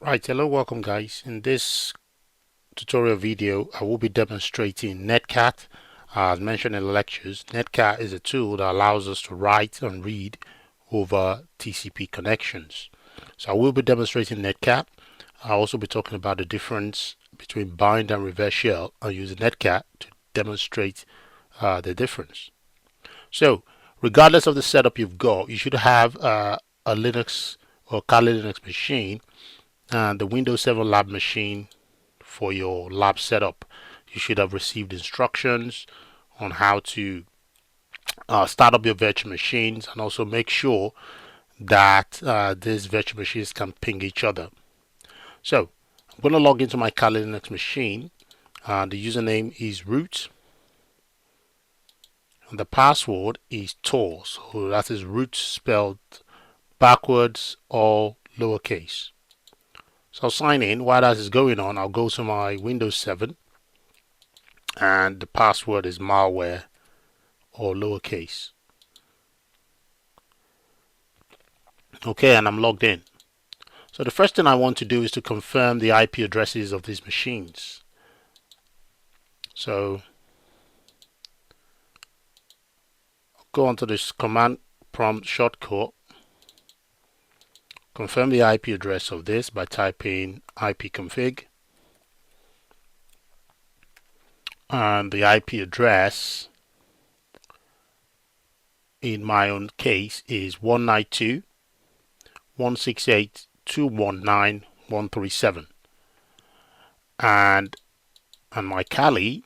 Right, hello, welcome guys. In this tutorial video, I will be demonstrating Netcat. As mentioned in the lectures, Netcat is a tool that allows us to write and read over TCP connections. So I will be demonstrating Netcat. I'll also be talking about the difference between bind and reverse shell and using Netcat to demonstrate the difference. So regardless of the setup you've got, you should have a Linux or Kali Linux machine and the Windows 7 lab machine for your lab setup. You should have received instructions on how to start up your virtual machines, and also make sure that these virtual machines can ping each other. So I'm going to log into my Kali Linux machine. The username is root and the password is Tor. So that is root spelled backwards or lowercase. So I'll sign in. While that is going on, I'll go to my Windows 7 and the password is malware or lowercase. Okay, and I'm logged in. So the first thing I want to do is to confirm the IP addresses of these machines. So I'll go onto this command prompt shortcut, confirm the IP address of this by typing ipconfig, and the IP address in my own case is 192.168.219.137, and my Kali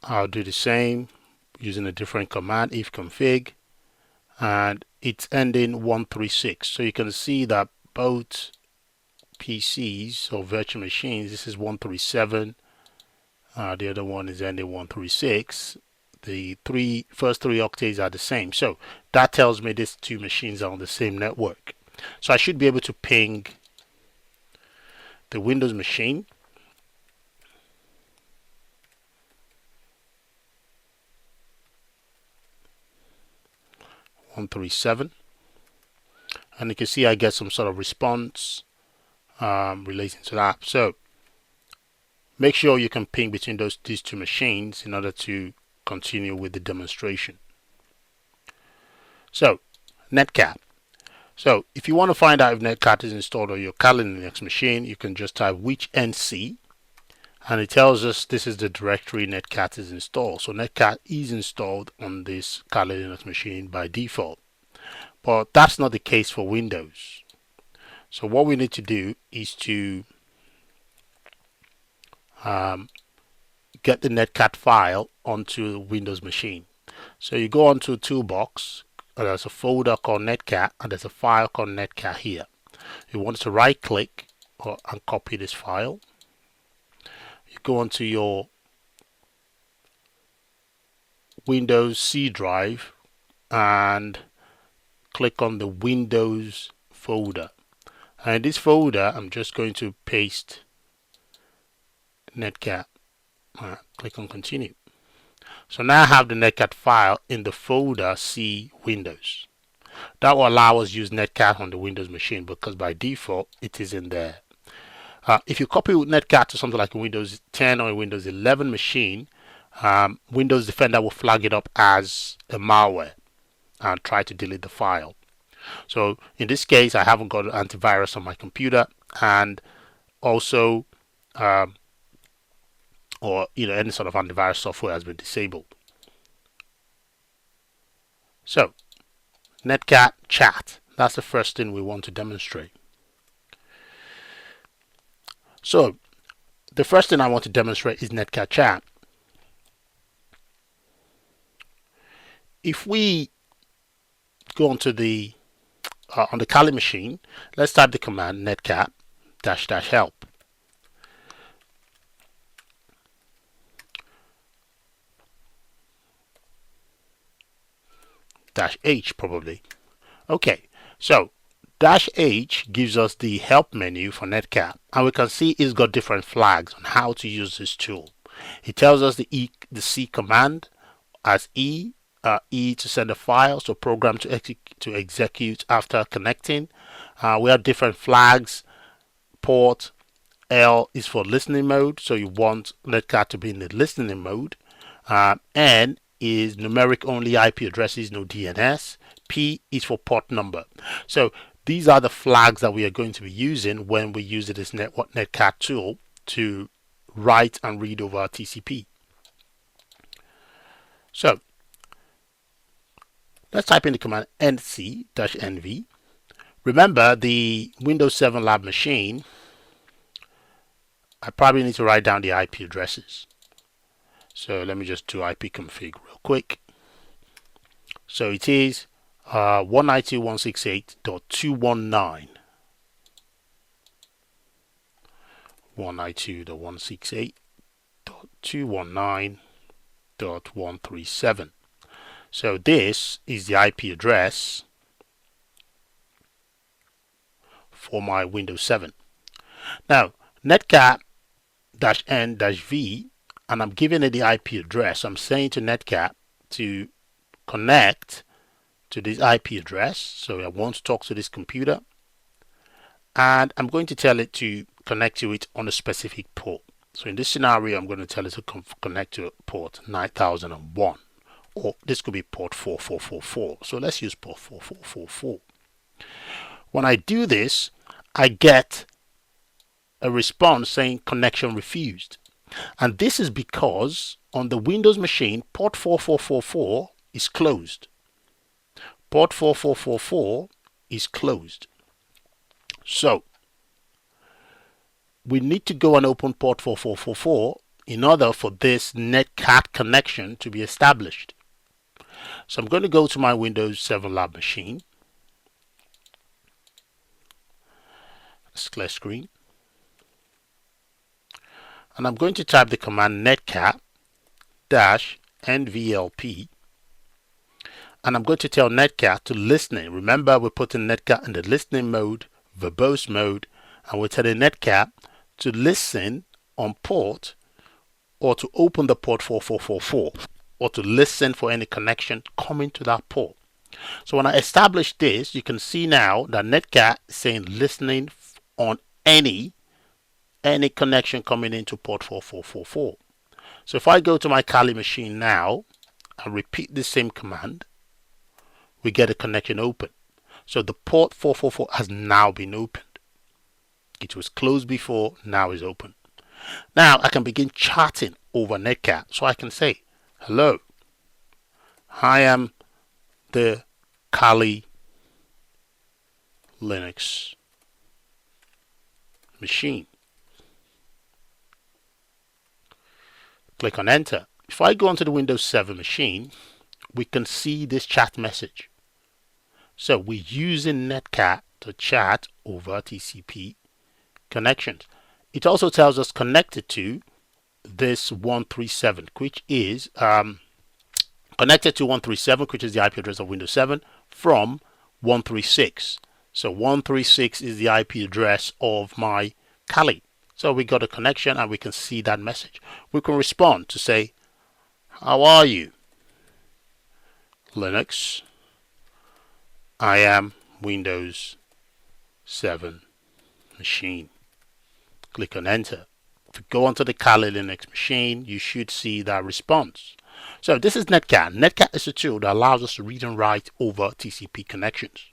I'll do the same using a different command, ifconfig, and it's ending 136. So you can see that both PCs or virtual machines, this is 137, the other one is ending 136. The first three octets are the same, so that tells me these two machines are on the same network. So I should be able to ping the Windows machine, (137), and you can see I get some sort of response relating to that. So make sure you can ping between these two machines in order to continue with the demonstration. So Netcat. So if you want to find out if Netcat is installed on your Kali Linux machine, you can just type which NC, and it tells us this is the directory Netcat is installed. So Netcat is installed on this Kali Linux machine by default, but that's not the case for Windows. So what we need to do is to get the Netcat file onto the Windows machine. So you go onto Toolbox, and there's a folder called Netcat, and there's a file called Netcat here. You want to right click and copy this file. You go onto your Windows C drive and click on the Windows folder. And in this folder, I'm just going to paste Netcat. Click on continue. So now I have the Netcat file in the folder C Windows. That will allow us to use Netcat on the Windows machine because by default it is in there. If you copy Netcat to something like a Windows 10 or a Windows 11 machine, Windows Defender will flag it up as a malware and try to delete the file. So in this case, I haven't got an antivirus on my computer, and also or any sort of antivirus software has been disabled. So Netcat chat, that's the first thing we want to demonstrate. So the first thing I want to demonstrate is Netcat chat. If we go onto the on the Kali machine, let's type the command netcat --help. -H probably. Okay, so -H gives us the help menu for Netcat, and we can see it's got different flags on how to use this tool. It tells us the C command as E E to send a file, so program to execute after connecting. We have different flags. Port L is for listening mode, so you want Netcat to be in the listening mode. N is numeric only IP addresses, no DNS. P is for port number. So these are the flags that we are going to be using when we use this Netcat tool to write and read over TCP. So let's type in the command nc-nv. Remember, the Windows 7 lab machine, I probably need to write down the IP addresses. So let me just do ipconfig real quick. So it is 192.168.219. 192.168.219.137. So this is the IP address for my Windows 7. Now, netcat-n-v, and I'm giving it the IP address. I'm saying to Netcat to connect to this IP address. So I want to talk to this computer, and I'm going to tell it to connect to it on a specific port. So in this scenario, I'm going to tell it to connect to port 9001, or this could be port 4444. So let's use port 4444. When I do this, I get a response saying connection refused. And this is because on the Windows machine, port 4444 is closed. Port 4444 is closed. So we need to go and open port 4444 in order for this Netcat connection to be established. So I'm going to go to my Windows 7 lab machine. Let's clear screen. And I'm going to type the command netcat-nvlp, and I'm going to tell Netcat to listen. Remember, we're putting Netcat in the listening mode, verbose mode, and we're telling Netcat to listen on port, or to open the port 4444, or to listen for any connection coming to that port. So when I establish this, you can see now that Netcat is saying listening on any connection coming into port 4444. So if I go to my Kali machine now and repeat the same command, we get a connection open. So the port 444 has now been opened. It was closed before, now is open. Now I can begin chatting over Netcat. So I can say, hello, I am the Kali Linux machine. Click on enter. If I go onto the Windows 7 machine, we can see this chat message. So we're using Netcat to chat over TCP connections. It also tells us connected to this 137, which is connected to 137, which is the IP address of Windows 7 from 136. So 136 is the IP address of my Kali. So we got a connection and we can see that message. We can respond to say, how are you? Linux. I am Windows 7 machine. Click on enter. If you go onto the Kali Linux machine, you should see that response. So this is Netcat. Netcat is a tool that allows us to read and write over TCP connections.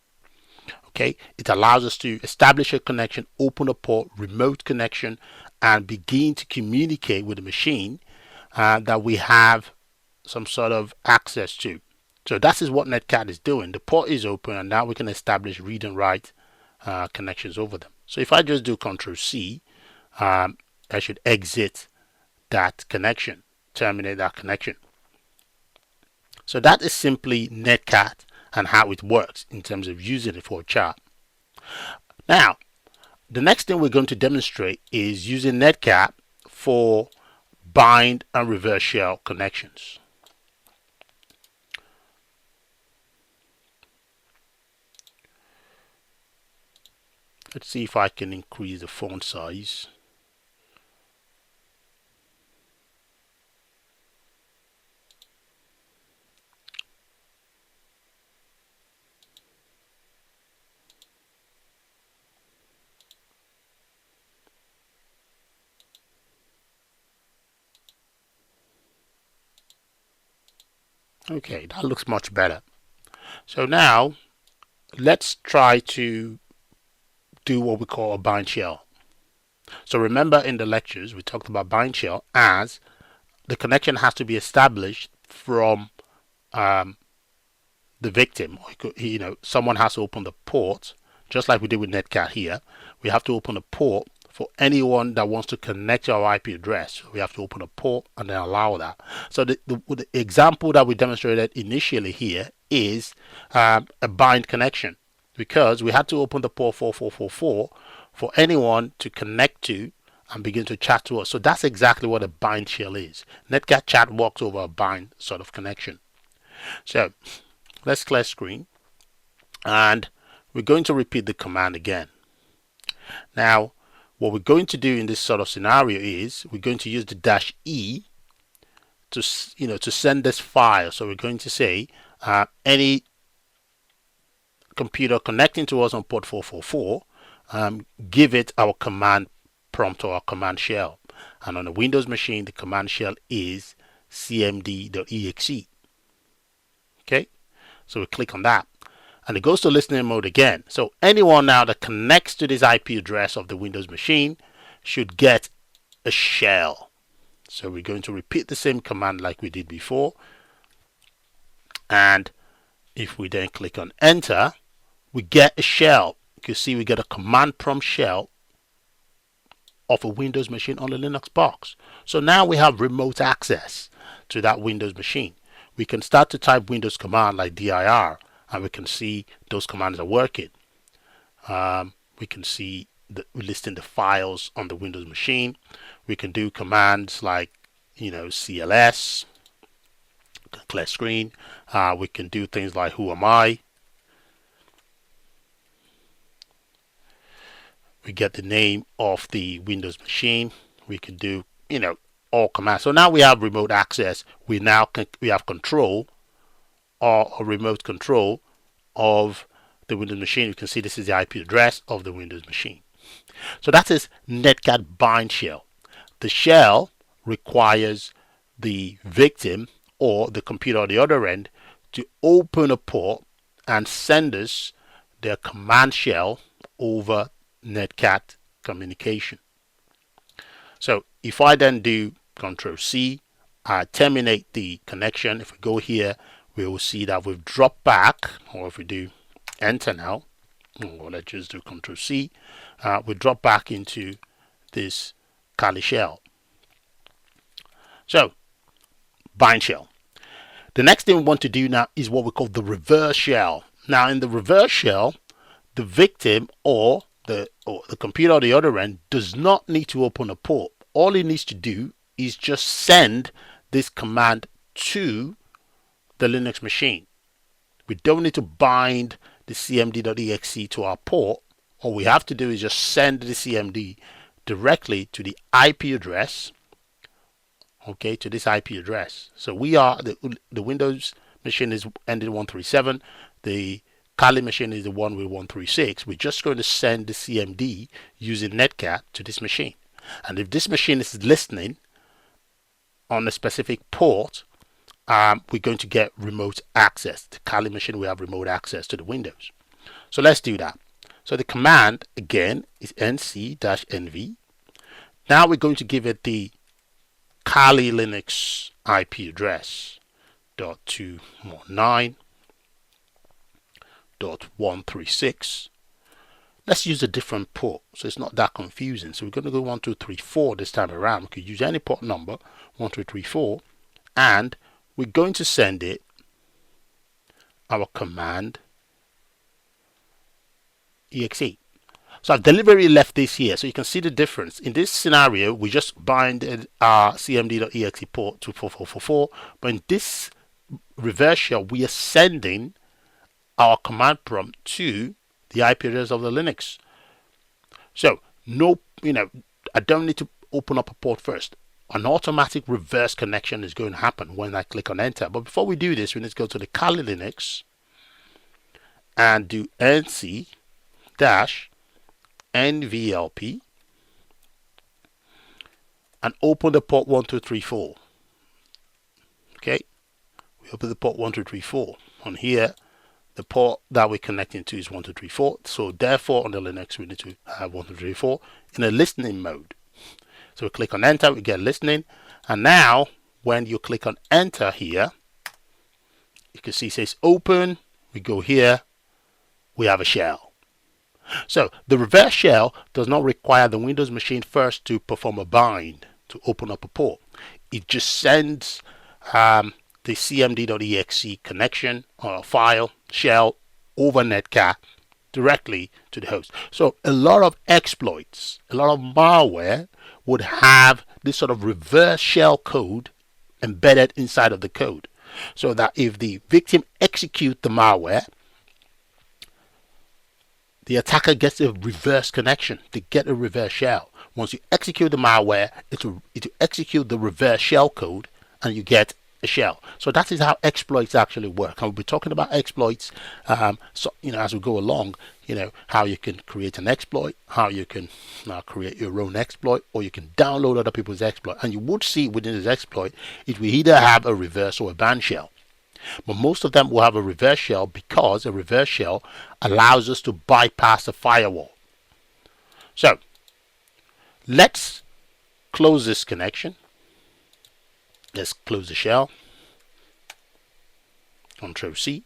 Okay, it allows us to establish a connection, open a port, remote connection, and begin to communicate with the machine that we have some sort of access to. So that is what Netcat is doing. The port is open, and now we can establish read and write connections over them. So if I just do Control C, I should exit that connection, terminate that connection. So that is simply Netcat and how it works in terms of using it for a chat. Now, the next thing we're going to demonstrate is using Netcat for bind and reverse shell connections. Let's see if I can increase the font size. Okay, that looks much better. So now let's try to do what we call a bind shell. So remember in the lectures we talked about bind shell as the connection has to be established from um, the victim. Someone has to open the port, just like we did with Netcat here. We have to open a port for anyone that wants to connect to our IP address. We have to open a port and then allow that. So the example that we demonstrated initially here is a bind connection, because we had to open the port 4444 for anyone to connect to and begin to chat to us. So that's exactly what a bind shell is. Netcat chat works over a bind sort of connection. So let's clear screen, and we're going to repeat the command again. Now what we're going to do in this sort of scenario is we're going to use the -e to send this file. So we're going to say any computer connecting to us on port 444, give it our command prompt or our command shell. And on a Windows machine, the command shell is cmd.exe. Okay, so we click on that, and it goes to listening mode again. So anyone now that connects to this IP address of the Windows machine should get a shell. So we're going to repeat the same command like we did before, and if we then click on enter, we get a shell. You can see we get a command prompt shell of a Windows machine on a Linux box. So now we have remote access to that Windows machine. We can start to type Windows command like dir, and we can see those commands are working. We can see listing the files on the Windows machine. We can do commands like cls, clear screen. We can do things like who am I. We get the name of the Windows machine. We can do all commands. So now we have remote access. We have control or remote control of the Windows machine. You can see this is the IP address of the Windows machine. So that is Netcat bind shell. The shell requires the victim or the computer on the other end to open a port and send us their command shell over Netcat communication. So if I then do Control C, terminate the connection. If we go here, we will see that we've dropped back, or if we do enter now, or let's just do Control C, we drop back into this Kali shell. So bind shell. The next thing we want to do now is what we call the reverse shell. Now in the reverse shell, the victim or the computer on the other end does not need to open a port. All it needs to do is just send this command to the Linux machine. We don't need to bind the cmd.exe to our port. All we have to do is just send the cmd directly to the IP address, okay, to this IP address. So we are the Windows machine is ended 137. The Kali machine is the one with 136. We're just going to send the CMD using Netcat to this machine. And if this machine is listening on a specific port, we're going to get remote access. The Kali machine, we have remote access to the Windows. So let's do that. So the command again is nc-nv. Now we're going to give it the Kali Linux IP address .219.136. Let's use a different port so it's not that confusing. So we're going to go 1234 this time around. We could use any port number, 1234, and we're going to send it our command exe. So I've deliberately left this here so you can see the difference. In this scenario, we just binded our cmd.exe port to 4444, but in this reverse shell, we are sending our command prompt to the IP address of the Linux. So I don't need to open up a port first. An automatic reverse connection is going to happen when I click on enter. But before we do this, we need to go to the Kali Linux and do nc-nvlp and open the port 1234. Okay, We open the port 1234. On here, the port that we're connecting to is 1234. So therefore, on the Linux, we need to have 1234 in a listening mode. So we click on enter, we get listening. And now, when you click on enter here, you can see it says open. We go here, we have a shell. So the reverse shell does not require the Windows machine first to perform a bind to open up a port. It just sends the cmd.exe connection or file shell over Netcat directly to the host. So a lot of exploits, a lot of malware would have this sort of reverse shell code embedded inside of the code, so that if the victim executes the malware, the attacker gets a reverse connection. They get a reverse shell. Once you execute the malware, it will execute the reverse shell code and you get a shell. So that is how exploits actually work. And we'll be talking about exploits, so as we go along, how you can create an exploit, how you can create your own exploit, or you can download other people's exploit. And you would see within this exploit, it will either have a reverse or a banned shell. But most of them will have a reverse shell because a reverse shell allows us to bypass the firewall. So let's close this connection. Let's close the shell. Control C.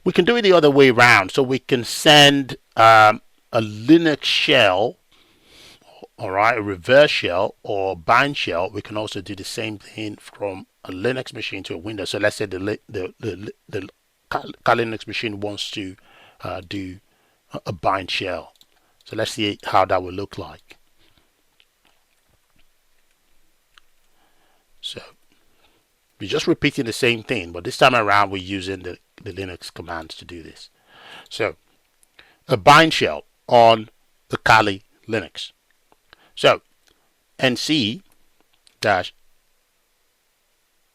We can do it the other way around. So we can send a Linux shell, all right, a reverse shell or bind shell. We can also do the same thing from a Linux machine to a Windows. So let's say the Linux machine wants to do a bind shell. So let's see how that will look like. So we're just repeating the same thing, but this time around we're using the Linux commands to do this. So a bind shell on the Kali Linux. So nc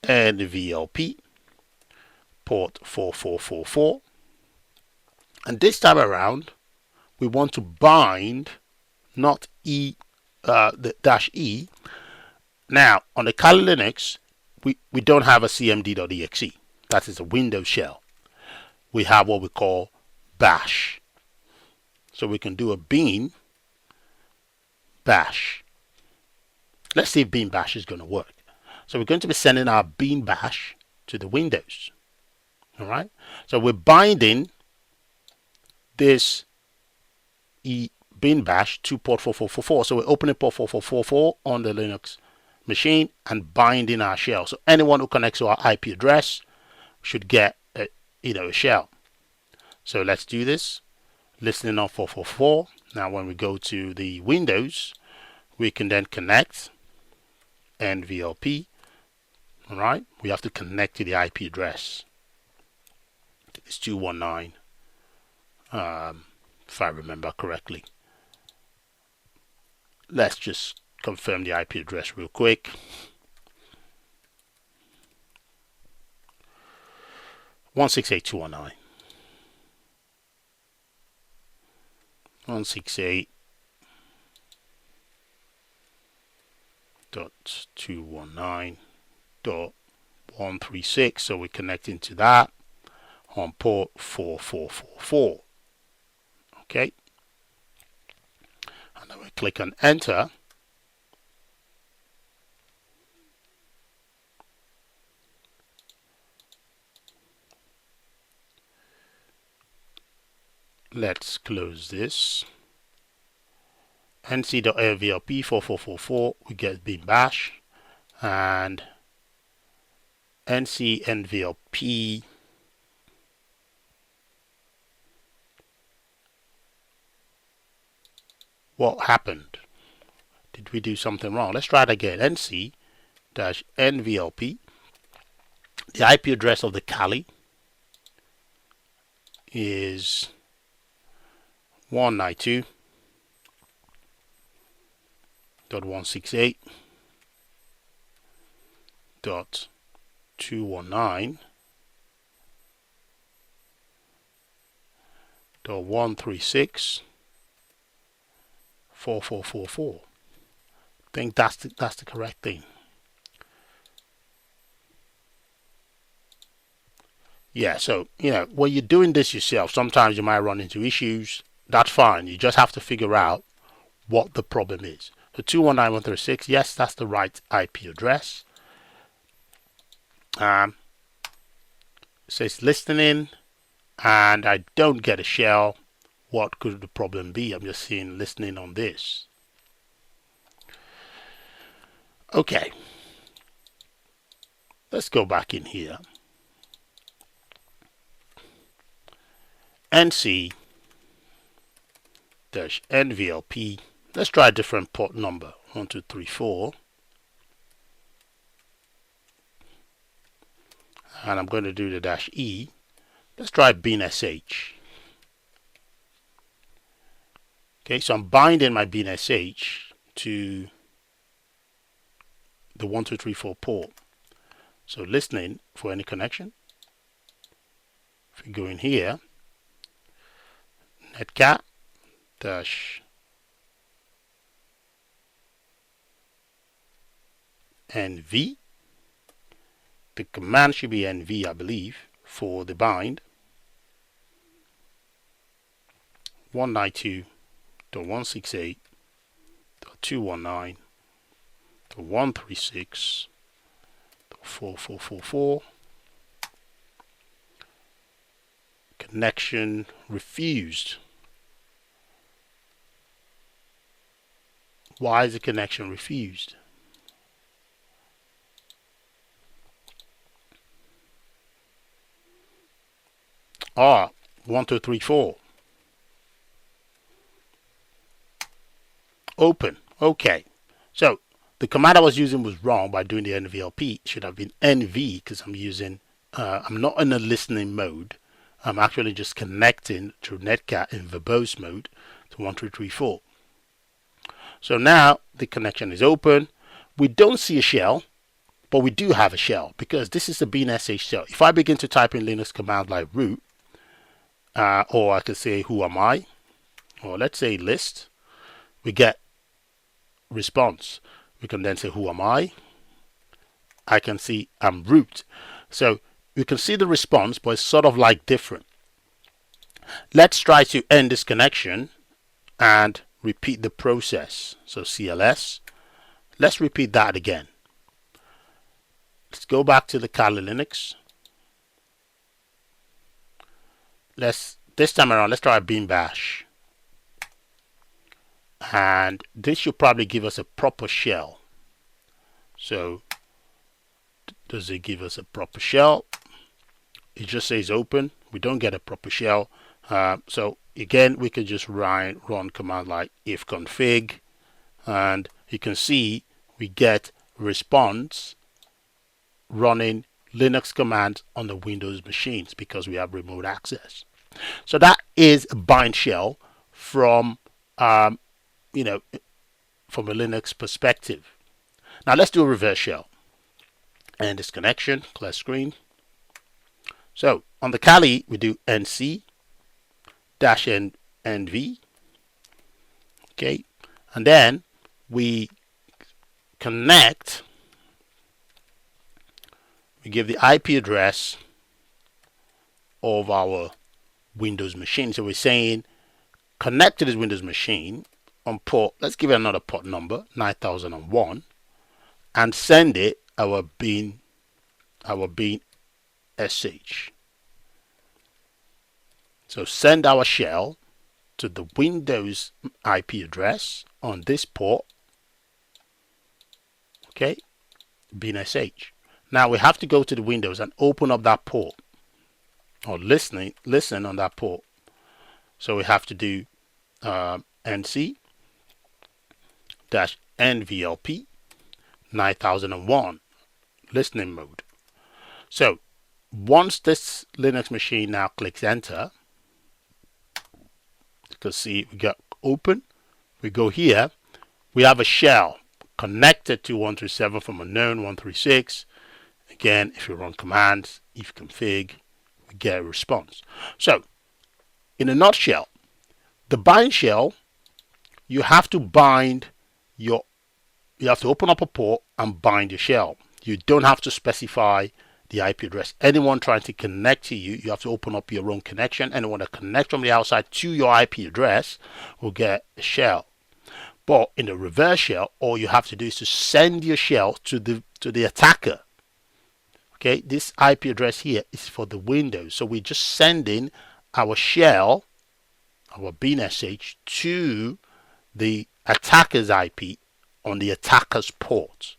-nvlp port 4444, and this time around we want to bind, not the -e. Now on the Kali Linux, we don't have a cmd.exe. That is a Windows shell. We have what we call bash. So we can do a bean bash. Let's see if bean bash is going to work. So we're going to be sending our bean bash to the Windows. All right. So we're binding this bean bash to port 4444. So we're opening port 4444 on the Linux machine and binding our shell. So anyone who connects to our IP address should get a shell. So let's do this. Listening on 444. Now when we go to the Windows, we can then connect NVLP. All right, we have to connect to the IP address. It's 219, if I remember correctly. Let's just confirm the IP address real quick. One 168.219. 168.219.136. So we're connecting to that on port 4444. Okay. And then we click on enter. Let's close this. nc.nvlp 4444, we get bean bash, and nc.nvlp what happened? Did we do something wrong? Let's try it again. nc-nvlp, the IP address of the Kali is 192.168.219.136.4444. I think that's the correct thing. Yeah, so, when you're doing this yourself, sometimes you might run into issues. That's fine. You just have to figure out what the problem is. So 219.136, yes, that's the right IP address. It says listening, and I don't get a shell. What could the problem be? I'm just seeing listening on this. Okay, let's go back in here. NC-NVLP. Let's try a different port number. 1234. And I'm going to do the -E. Let's try BNSH. Okay, so I'm binding my BNSH to the 1234 port. So listening for any connection. If we go in here, Netcat -NV. The command should be NV, I believe, for the bind. 192.168.219.136.4444. Connection refused. Why is the connection refused? Ah, 1234. Open. Okay. So the command I was using was wrong by doing the NVLP. It should have been NV because I'm not in a listening mode. I'm actually just connecting to Netcat in verbose mode to 1334. So now the connection is open. We don't see a shell, but we do have a shell because this is a BNSH shell. If I begin to type in Linux command like root, or I could say who am I, or let's say list, we get response. We can then say who am I. I can see I'm root. So you can see the response, but it's sort of like different. Let's try to end this connection and repeat the process. So CLS. Let's repeat that again. Let's go back to the Kali Linux. This time around, let's try a bean bash. And this should probably give us a proper shell. So does it give us a proper shell? It just says open. We don't get a proper shell. So again, we can just run command like ifconfig, and you can see we get response running Linux commands on the Windows machines because we have remote access. So that is a bind shell from from a Linux perspective. Now let's do a reverse shell. And this connection, clear screen. So on the Kali, we do NC-NV. Okay, and then we connect. We give the IP address of our Windows machine. So we're saying connect to this Windows machine on port. Let's give it another port number, 9001, and send it our bean sh. So send our shell to the Windows IP address on this port. Okay, bean sh. Now we have to go to the Windows and open up that port, or listen on that port. So we have to do NC-NVLP 9001 listening mode. So once this Linux machine now clicks enter, you can see we got open. We go here, we have a shell connected to 137 from a known 136. Again, if you run commands, ifconfig, we get a response. So in a nutshell, the bind shell, you have to open up a port and bind your shell. You don't have to specify the IP address. Anyone trying to connect to you, you have to open up your own connection. Anyone that connects from the outside to your IP address will get a shell. But in the reverse shell, all you have to do is to send your shell to the attacker. Okay, this IP address here is for the Windows, so we're just sending our shell, our BNSH, to the attacker's IP on the attacker's port.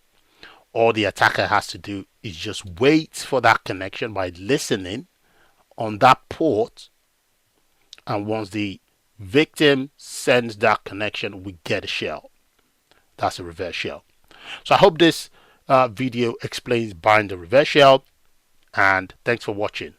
All the attacker has to do is just wait for that connection by listening on that port, and once the victim sends that connection, we get a shell. That's a reverse shell. So I hope this video explains buying the reverse shell, and thanks for watching.